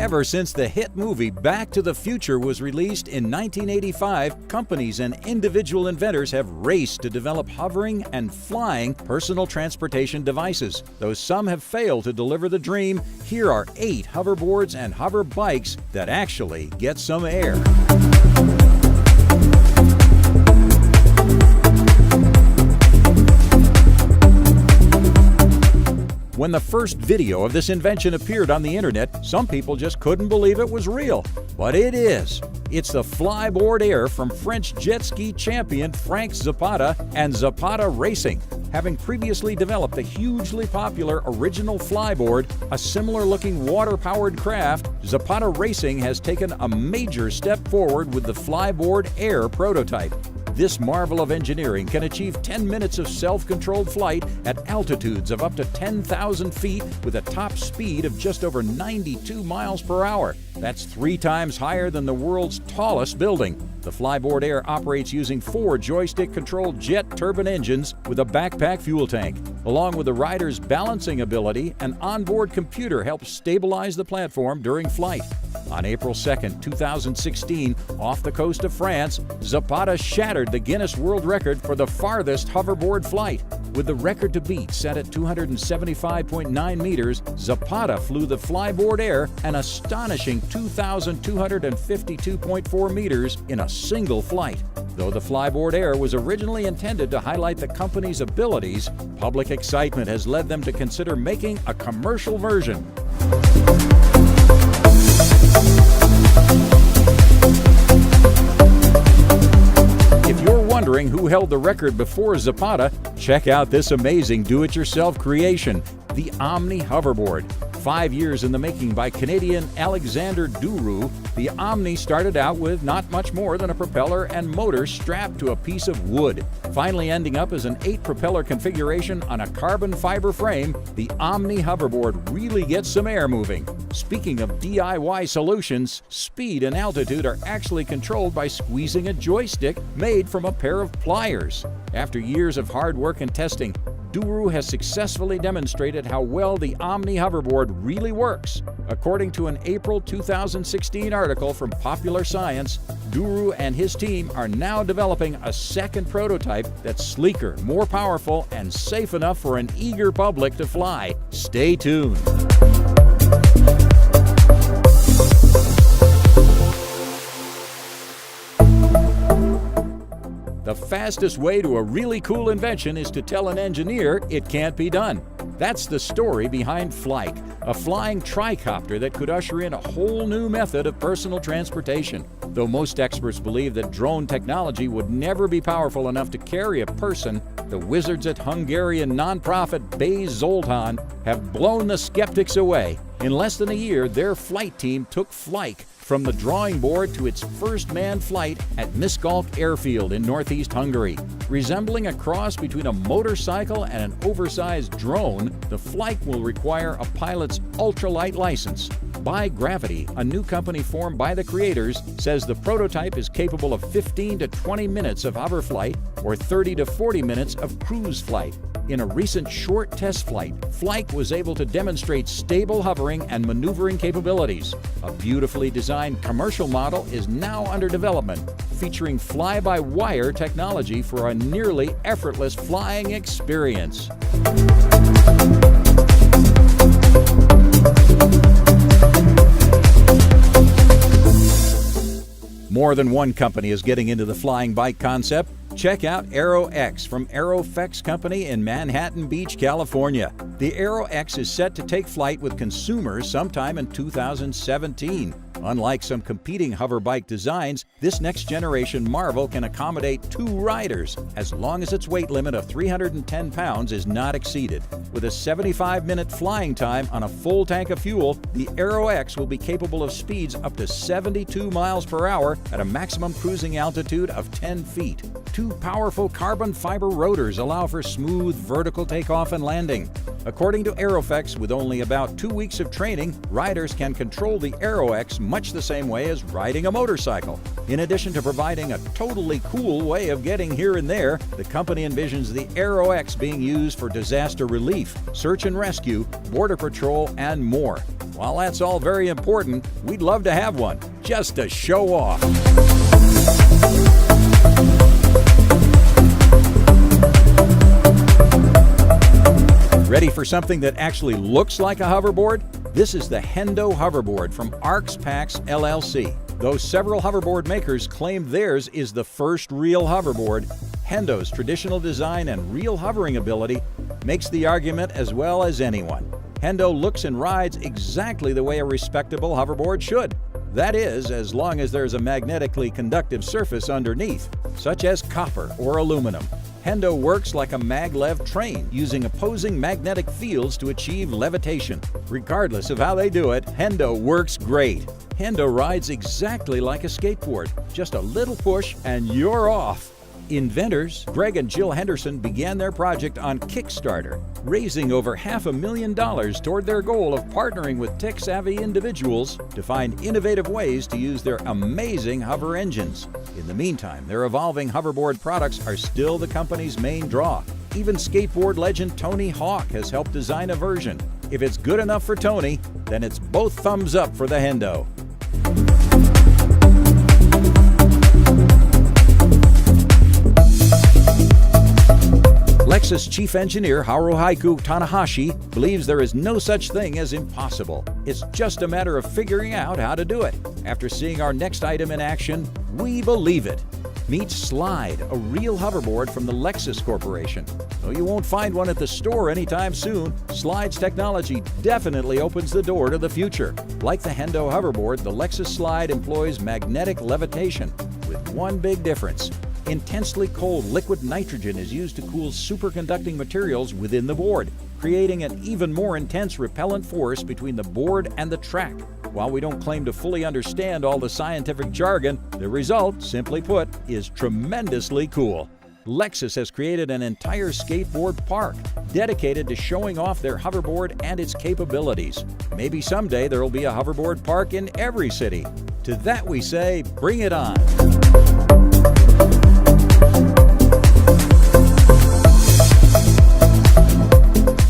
Ever since the hit movie Back to the Future was released in 1985, companies and individual inventors have raced to develop hovering and flying personal transportation devices. Though some have failed to deliver the dream, here are 8 hoverboards and HoverBikes that actually get some air. When the first video of this invention appeared on the internet, some people just couldn't believe it was real. But it is. It's the Flyboard Air from French jet ski champion Frank Zapata and Zapata Racing. Having previously developed a hugely popular original flyboard, a similar-looking water-powered craft, Zapata Racing has taken a major step forward with the Flyboard Air prototype. This marvel of engineering can achieve 10 minutes of self-controlled flight at altitudes of up to 10,000 feet with a top speed of just over 92 miles per hour. That's 3 times higher than the world's tallest building. The Flyboard Air operates using 4 joystick-controlled jet turbine engines with a backpack fuel tank. Along with the rider's balancing ability, an onboard computer helps stabilize the platform during flight. On April 2, 2016, off the coast of France, Zapata shattered the Guinness World Record for the farthest hoverboard flight. With the record to beat set at 275.9 meters, Zapata flew the Flyboard Air an astonishing 2,252.4 meters in a single flight. Though the Flyboard Air was originally intended to highlight the company's abilities, public excitement has led them to consider making a commercial version. If you're wondering who held the record before Zapata, check out this amazing do-it-yourself creation, the Omni Hoverboard. 5 years in the making by Canadian Alexander Duru, the Omni started out with not much more than a propeller and motor strapped to a piece of wood. Finally ending up as an 8-propeller configuration on a carbon fiber frame, the Omni Hoverboard really gets some air moving. Speaking of DIY solutions, speed and altitude are actually controlled by squeezing a joystick made from a pair of pliers. After years of hard work and testing, Duru has successfully demonstrated how well the Omni Hoverboard really works. According to an April 2016 article from Popular Science, Duru and his team are now developing a second prototype that's sleeker, more powerful, and safe enough for an eager public to fly. Stay tuned. The fastest way to a really cool invention is to tell an engineer it can't be done. That's the story behind Flyke, a flying tricopter that could usher in a whole new method of personal transportation. Though most experts believe that drone technology would never be powerful enough to carry a person, the wizards at Hungarian nonprofit Béz Zoltán have blown the skeptics away. In less than a year, their flight team took Flyke from the drawing board to its first manned flight at Miskolc Airfield in northeast Hungary. Resembling a cross between a motorcycle and an oversized drone, the Flyke will require a pilot's ultralight license. By Gravity, a new company formed by the creators, says the prototype is capable of 15 to 20 minutes of hoverflight or 30 to 40 minutes of cruise flight. In a recent short test flight, Flyke was able to demonstrate stable hovering and maneuvering capabilities. A beautifully designed commercial model is now under development, featuring fly-by-wire technology for a nearly effortless flying experience. More than one company is getting into the flying bike concept. Check out AeroX from AeroFX Company in Manhattan Beach, California. The AeroX is set to take flight with consumers sometime in 2017. Unlike some competing hoverbike designs, this next-generation marvel can accommodate 2 riders, as long as its weight limit of 310 pounds is not exceeded. With a 75-minute flying time on a full tank of fuel, the AeroX will be capable of speeds up to 72 miles per hour at a maximum cruising altitude of 10 feet. 2 powerful carbon fiber rotors allow for smooth vertical takeoff and landing. According to AeroFX, with only about 2 weeks of training, riders can control the AeroX much the same way as riding a motorcycle. In addition to providing a totally cool way of getting here and there, the company envisions the AeroX being used for disaster relief, search and rescue, border patrol, and more. While that's all very important, we'd love to have one, just to show off. Ready for something that actually looks like a hoverboard? This is the Hendo hoverboard from Arx Packs LLC. Though several hoverboard makers claim theirs is the first real hoverboard, Hendo's traditional design and real hovering ability makes the argument as well as anyone. Hendo looks and rides exactly the way a respectable hoverboard should. That is, as long as there's a magnetically conductive surface underneath, such as copper or aluminum. Hendo works like a maglev train, using opposing magnetic fields to achieve levitation. Regardless of how they do it, Hendo works great. Hendo rides exactly like a skateboard. Just a little push and you're off. Inventors Greg and Jill Henderson began their project on Kickstarter, raising over $500,000 toward their goal of partnering with tech-savvy individuals to find innovative ways to use their amazing hover engines. In the meantime, their evolving hoverboard products are still the company's main draw. Even skateboard legend Tony Hawk has helped design a version. If it's good enough for Tony, then it's both thumbs up for the Hendo. Lexus chief engineer Haruhiko Tanahashi believes there is no such thing as impossible. It's just a matter of figuring out how to do it. After seeing our next item in action, we believe it. Meet Slide, a real hoverboard from the Lexus Corporation. Though you won't find one at the store anytime soon, Slide's technology definitely opens the door to the future. Like the Hendo hoverboard, the Lexus Slide employs magnetic levitation, with one big difference. Intensely cold liquid nitrogen is used to cool superconducting materials within the board, creating an even more intense repellent force between the board and the track. While we don't claim to fully understand all the scientific jargon, the result, simply put, is tremendously cool. Lexus has created an entire skateboard park dedicated to showing off their hoverboard and its capabilities. Maybe someday there will be a hoverboard park in every city. To that we say, bring it on!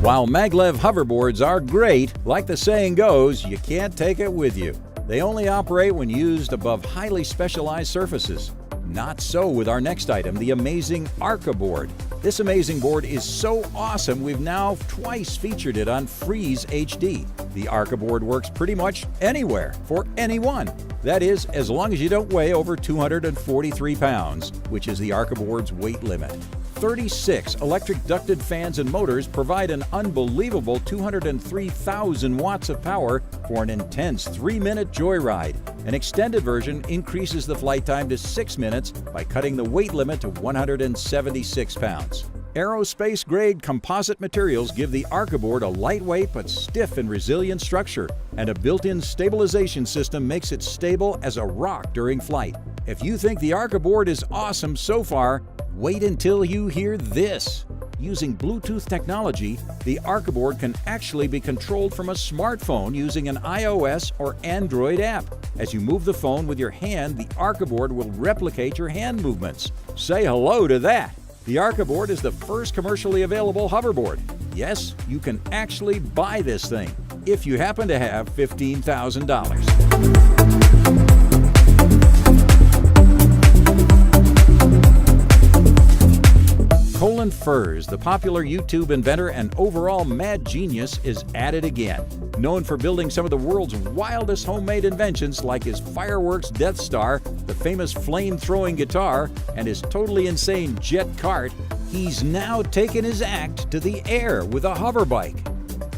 While maglev hoverboards are great, like the saying goes, you can't take it with you. They only operate when used above highly specialized surfaces. Not so with our next item, the amazing HoverBoard. This amazing board is so awesome we've now twice featured it on Freeze HD. The HoverBoard works pretty much anywhere, for anyone. That is, as long as you don't weigh over 243 pounds, which is the HoverBoard's weight limit. 36 electric ducted fans and motors provide an unbelievable 203,000 watts of power for an intense 3-minute joyride. An extended version increases the flight time to 6 minutes by cutting the weight limit to 176 pounds. Aerospace-grade composite materials give the HoverBoard a lightweight but stiff and resilient structure, and a built-in stabilization system makes it stable as a rock during flight. If you think the HoverBoard is awesome so far, wait until you hear this. Using Bluetooth technology, the HoverBoard can actually be controlled from a smartphone using an iOS or Android app. As you move the phone with your hand, the HoverBoard will replicate your hand movements. Say hello to that! The HoverBoard is the first commercially available hoverboard. Yes, you can actually buy this thing, if you happen to have $15,000. Colin Furs, the popular YouTube inventor and overall mad genius, is at it again. Known for building some of the world's wildest homemade inventions like his fireworks Death Star, the famous flame-throwing guitar, and his totally insane jet cart, he's now taken his act to the air with a hoverbike.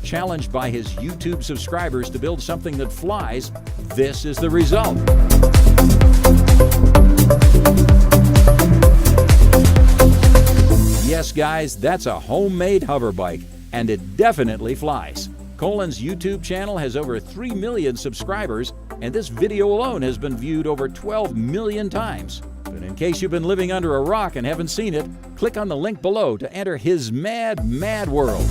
Challenged by his YouTube subscribers to build something that flies, this is the result. Yes, guys, that's a homemade hoverbike, and it definitely flies. Colin's YouTube channel has over 3 million subscribers, and this video alone has been viewed over 12 million times. But in case you've been living under a rock and haven't seen it, click on the link below to enter his mad world.